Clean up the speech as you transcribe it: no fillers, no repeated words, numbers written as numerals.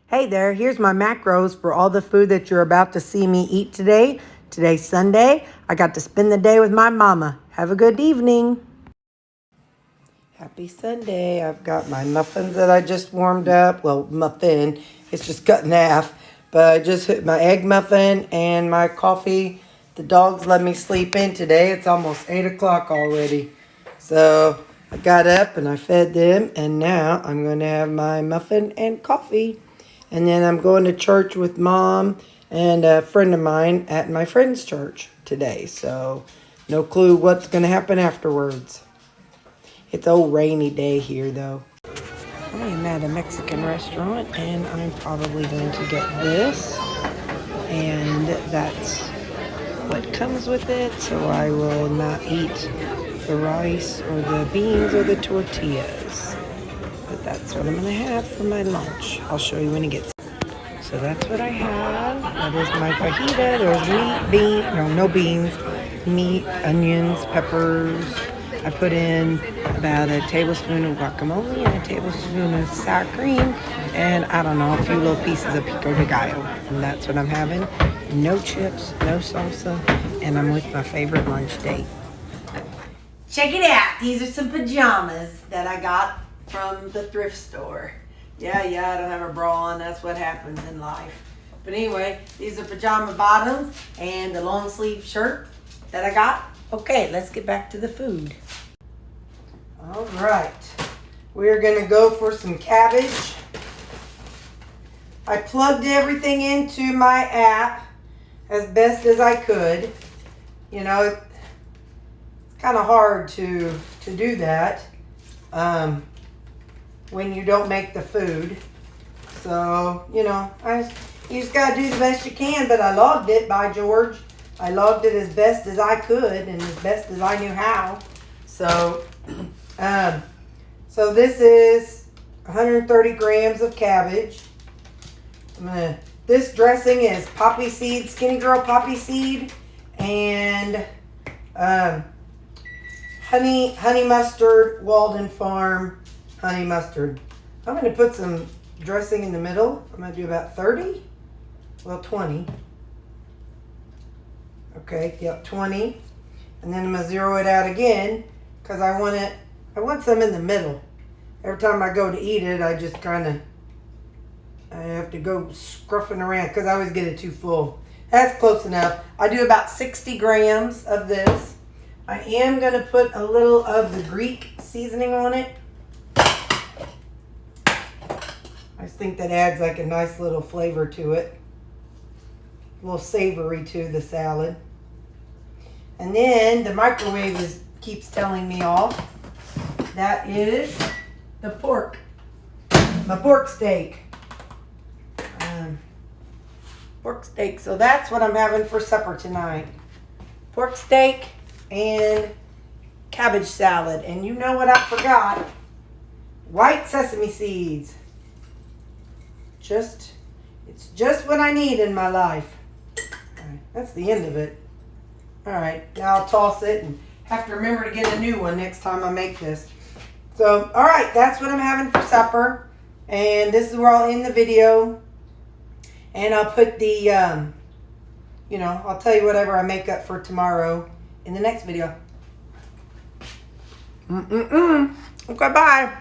Hey there, here's my macros for all the food that you're about to see me eat today. Today's Sunday. I got to spend the day with my mama. Have a good evening. Happy Sunday. I've got my muffins that I just warmed up. Well, muffin. It's just cut in half. But I just hit my egg muffin and my coffee. The dogs let me sleep in today. It's almost 8 o'clock already. So I got up and I fed them. And now I'm going to have my muffin and coffee. And then I'm going to church with Mom and a friend of mine at my friend's church today. So no clue what's going to happen afterwards. It's a rainy day here, though. I am at a Mexican restaurant, and I'm probably going to get this. And that's what comes with it. So I will not eat the rice or the beans or the tortillas. But that's what I'm going to have for my lunch. I'll show you when it gets. So that's what I have. That is my fajita. There's no beans, meat, onions, peppers. I put in about a tablespoon of guacamole and a tablespoon of sour cream. And I don't know, a few little pieces of pico de gallo. And that's what I'm having. No chips, no salsa. And I'm with my favorite lunch date. Check it out. These are some pajamas that I got from the thrift store. Yeah, I don't have a bra on. That's what happens in life. But anyway, these are pajama bottoms and a long sleeve shirt that I got. Okay, let's get back to the food. All right. We're going to go for some cabbage. I plugged everything into my app as best as I could. You know, it's kind of hard to do that. When you don't make the food. So, you know, you just got to do the best you can, but I logged it, by George. I logged it as best as I could and as best as I knew how. So, so this is 130 grams of cabbage. This dressing is poppy seed, Skinny Girl poppy seed, and honey mustard, Walden Farm honey mustard. I'm going to put some dressing in the middle. I'm going to do about 30. Well, 20. Okay, yep, 20. And then I'm going to zero it out again because I want some in the middle. Every time I go to eat it, I just I have to go scruffing around because I always get it too full. That's close enough. I do about 60 grams of this. I am going to put a little of the Greek seasoning on it. I just think that adds like a nice little flavor to it. A little savory to the salad. And then the microwave keeps telling me off. That is the pork. My pork steak. Pork steak. So that's what I'm having for supper tonight. Pork steak and cabbage salad. And you know what I forgot? White sesame seeds. It's just what I need in my life. All right, that's the end of it. All right, now I'll toss it and have to remember to get a new one next time I make this. So, all right, that's what I'm having for supper. And this is where I'll end the video. And I'll put the, I'll tell you whatever I make up for tomorrow in the next video. Okay, bye.